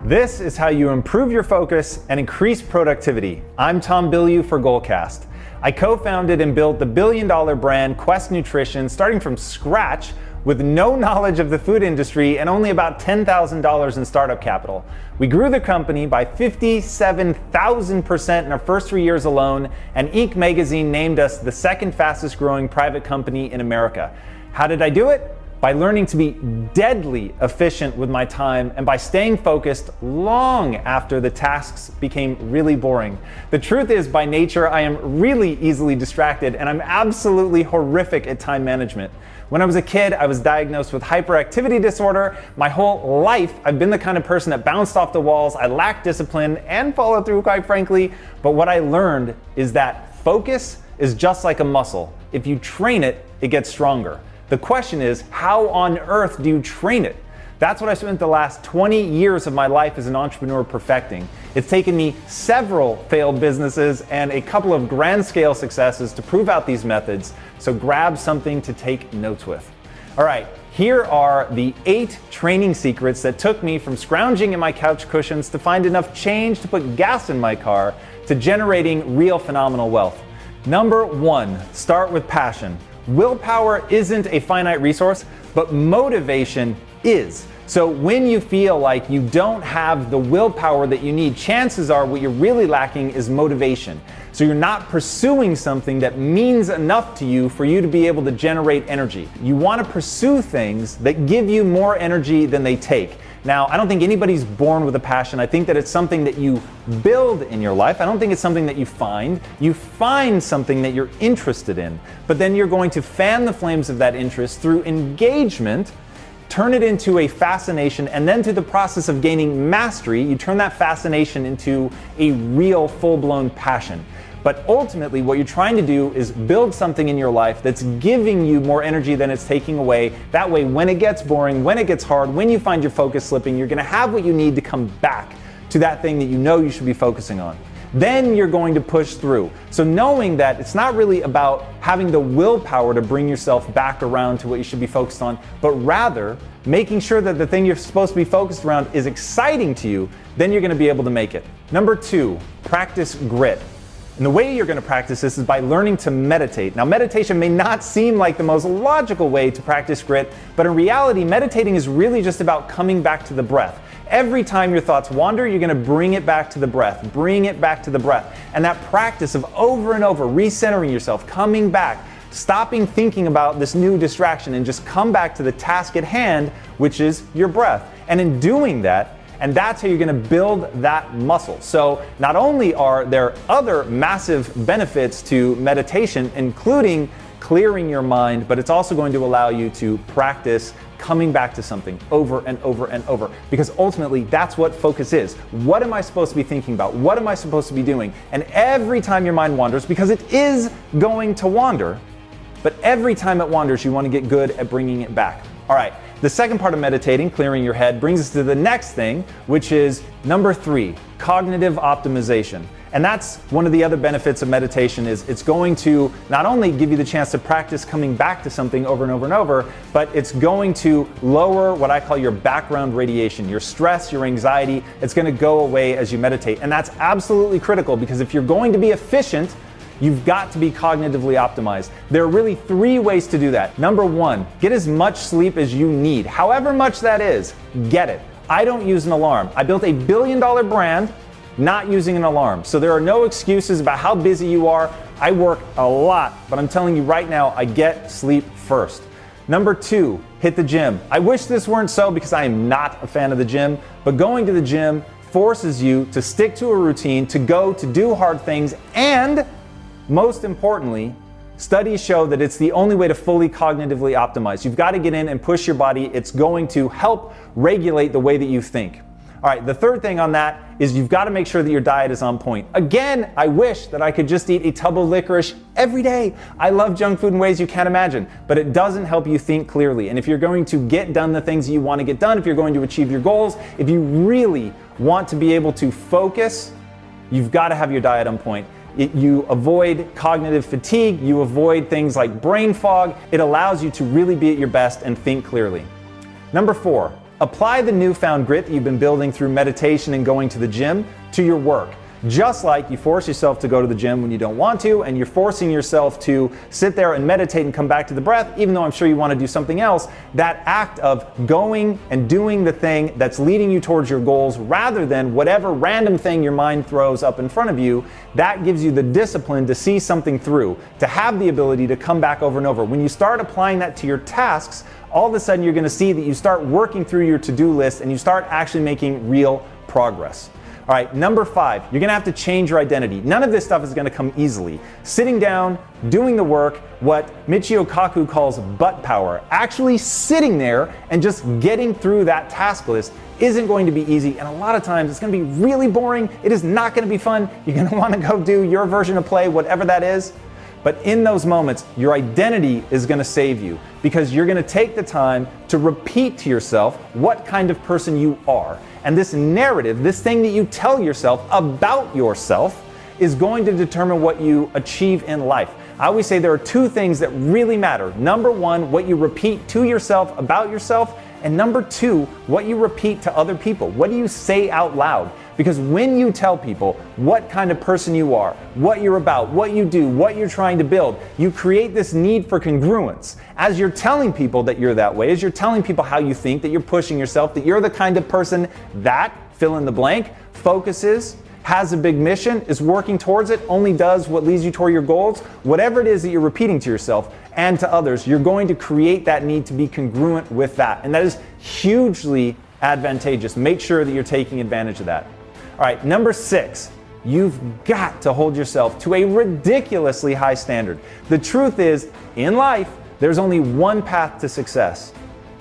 This is how you improve your focus and increase productivity. I'm Tom Bilyeu for Goalcast. I co-founded and built the billion-dollar brand Quest Nutrition starting from scratch with no knowledge of the food industry and only about $10,000 in startup capital. We grew the company by 57,000% in our first 3 years alone, and Inc. magazine named us the second fastest growing private company in America. How did I do it? By learning to be deadly efficient with my time and by staying focused long after the tasks became really boring. The truth is, by nature, I am really easily distracted and I'm absolutely horrific at time management. When I was a kid, I was diagnosed with hyperactivity disorder. My whole life, I've been the kind of person that bounced off the walls. I lacked discipline and follow through, quite frankly. But what I learned is that focus is just like a muscle. If you train it, it gets stronger. The question is, how on earth do you train it? That's what I spent the last 20 years of my life as an entrepreneur perfecting. It's taken me several failed businesses and a couple of grand scale successes to prove out these methods, so grab something to take notes with. All right, here are the 8 training secrets that took me from scrounging in my couch cushions to find enough change to put gas in my car to generating real phenomenal wealth. Number 1, start with passion. Willpower isn't a finite resource, but motivation is. So when you feel like you don't have the willpower that you need, chances are what you're really lacking is motivation. So you're not pursuing something that means enough to you for you to be able to generate energy. You want to pursue things that give you more energy than they take. Now, I don't think anybody's born with a passion. I think that it's something that you build in your life. I don't think it's something that you find. You find something that you're interested in, but then you're going to fan the flames of that interest through engagement, turn it into a fascination, and then through the process of gaining mastery, you turn that fascination into a real full-blown passion. But ultimately, what you're trying to do is build something in your life that's giving you more energy than it's taking away. That way, when it gets boring, when it gets hard, when you find your focus slipping, you're gonna have what you need to come back to that thing that you know you should be focusing on. Then you're going to push through. So knowing that it's not really about having the willpower to bring yourself back around to what you should be focused on, but rather making sure that the thing you're supposed to be focused around is exciting to you, then you're gonna be able to make it. Number 2, practice grit. And the way you're going to practice this is by learning to meditate. Now, meditation may not seem like the most logical way to practice grit, but in reality, meditating is really just about coming back to the breath. Every time your thoughts wander, you're going to bring it back to the breath, bring it back to the breath. And that practice of over and over recentering yourself, coming back, stopping thinking about this new distraction and just come back to the task at hand, which is your breath. And in doing that, and that's how you're going to build that muscle. So not only are there other massive benefits to meditation, including clearing your mind, but it's also going to allow you to practice coming back to something over and over and over. Because ultimately, that's what focus is. What am I supposed to be thinking about? What am I supposed to be doing? And every time your mind wanders, because it is going to wander, but every time it wanders, you want to get good at bringing it back. All right. The second part of meditating, clearing your head, brings us to the next thing, which is number 3, cognitive optimization. And that's one of the other benefits of meditation is it's going to not only give you the chance to practice coming back to something over and over and over, but it's going to lower what I call your background radiation, your stress, your anxiety. It's going to go away as you meditate. And that's absolutely critical because if you're going to be efficient, you've got to be cognitively optimized. There are really 3 ways to do that. Number 1, get as much sleep as you need. However much that is, get it. I don't use an alarm. I built a billion-dollar brand not using an alarm. So there are no excuses about how busy you are. I work a lot, but I'm telling you right now, I get sleep first. Number 2, hit the gym. I wish this weren't so because I am not a fan of the gym, but going to the gym forces you to stick to a routine, to go, to do hard things, and most importantly, studies show that it's the only way to fully cognitively optimize. You've got to get in and push your body. It's going to help regulate the way that you think. All right, the third thing on that is you've got to make sure that your diet is on point. Again, I wish that I could just eat a tub of licorice every day. I love junk food in ways you can't imagine, but it doesn't help you think clearly. And if you're going to get done the things that you want to get done, if you're going to achieve your goals, if you really want to be able to focus, you've got to have your diet on point. You avoid cognitive fatigue, you avoid things like brain fog. It allows you to really be at your best and think clearly. Number 4, Apply the newfound grit that you've been building through meditation and going to the gym to your work. Just like you force yourself to go to the gym when you don't want to, and you're forcing yourself to sit there and meditate and come back to the breath, even though I'm sure you want to do something else, that act of going and doing the thing that's leading you towards your goals rather than whatever random thing your mind throws up in front of you, that gives you the discipline to see something through, to have the ability to come back over and over. When you start applying that to your tasks, all of a sudden you're going to see that you start working through your to-do list and you start actually making real progress. All right, number 5, you're gonna have to change your identity. None of this stuff is gonna come easily. Sitting down, doing the work, what Michio Kaku calls butt power, actually sitting there and just getting through that task list isn't going to be easy, and a lot of times it's gonna be really boring. It is not gonna be fun. You're gonna wanna go do your version of play, whatever that is. But in those moments, your identity is gonna save you because you're gonna take the time to repeat to yourself what kind of person you are. And this narrative, this thing that you tell yourself about yourself, is going to determine what you achieve in life. I always say there are 2 things that really matter. Number 1, what you repeat to yourself about yourself, and number 2, what you repeat to other people. What do you say out loud? Because when you tell people what kind of person you are, what you're about, what you do, what you're trying to build, you create this need for congruence. As you're telling people that you're that way, as you're telling people how you think, that you're pushing yourself, that you're the kind of person that, fill in the blank, focuses, has a big mission, is working towards it, only does what leads you toward your goals, whatever it is that you're repeating to yourself and to others, you're going to create that need to be congruent with that. And that is hugely advantageous. Make sure that you're taking advantage of that. All right, number 6, you've got to hold yourself to a ridiculously high standard. The truth is, in life, there's only one path to success,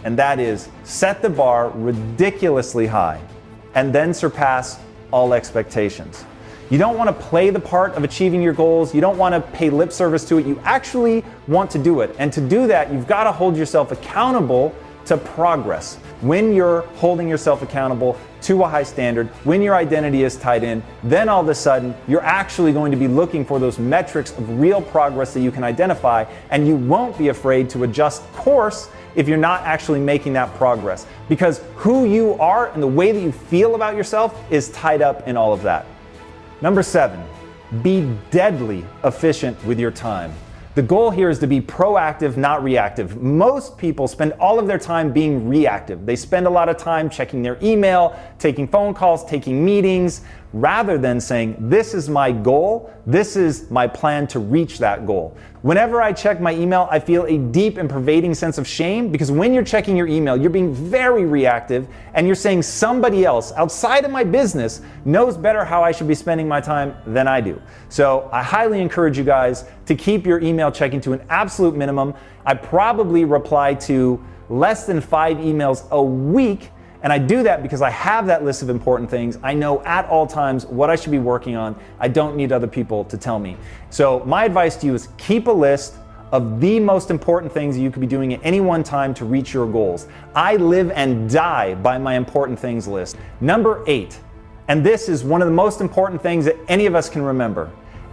and that is set the bar ridiculously high and then surpass all expectations. You don't want to play the part of achieving your goals. You don't want to pay lip service to it. You actually want to do it. And to do that, you've got to hold yourself accountable to progress. When you're holding yourself accountable to a high standard, when your identity is tied in, then all of a sudden you're actually going to be looking for those metrics of real progress that you can identify, and you won't be afraid to adjust course if you're not actually making that progress. Because who you are and the way that you feel about yourself is tied up in all of that. Number 7, be deadly efficient with your time. The goal here is to be proactive, not reactive. Most people spend all of their time being reactive. They spend a lot of time checking their email, taking phone calls, taking meetings, rather than saying, this is my goal, this is my plan to reach that goal. Whenever I check my email, I feel a deep and pervading sense of shame, because when you're checking your email, you're being very reactive and you're saying somebody else outside of my business knows better how I should be spending my time than I do. So I highly encourage you guys to keep your email checking to an absolute minimum. I probably reply to less than 5 emails a week. And I do that because I have that list of important things. I know at all times what I should be working on. I don't need other people to tell me. So my advice to you is keep a list of the most important things you could be doing at any one time to reach your goals. I live and die by my important things list. Number 8, and this is one of the most important things that any of us can remember.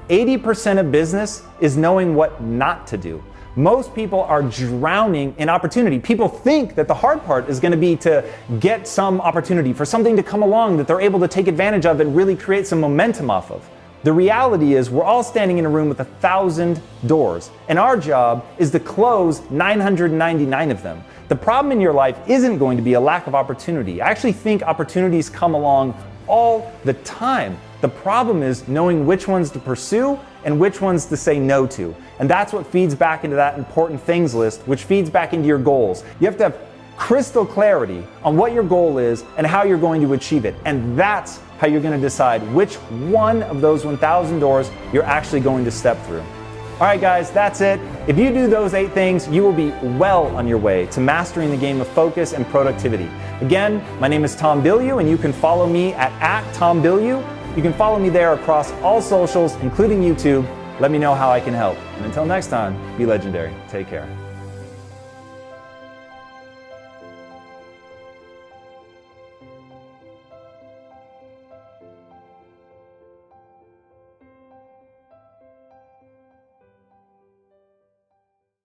80% of business is knowing what not to do. Most people are drowning in opportunity. People think that the hard part is going to be to get some opportunity, for something to come along that they're able to take advantage of and really create some momentum off of. The reality is we're all standing in a room with 1,000 doors, and our job is to close 999 of them. The problem in your life isn't going to be a lack of opportunity. I actually think opportunities come along all the time. The problem is knowing which ones to pursue and which ones to say no to. And that's what feeds back into that important things list, which feeds back into your goals. You have to have crystal clarity on what your goal is and how you're going to achieve it. And that's how you're going to decide which one of those 1,000 doors you're actually going to step through. All right, guys, that's it. If you do those 8 things, you will be well on your way to mastering the game of focus and productivity. Again, my name is Tom Bilyeu, and you can follow me at Tom Bilyeu. You can follow me there across all socials, including YouTube. Let me know how I can help. And until next time, be legendary. Take care.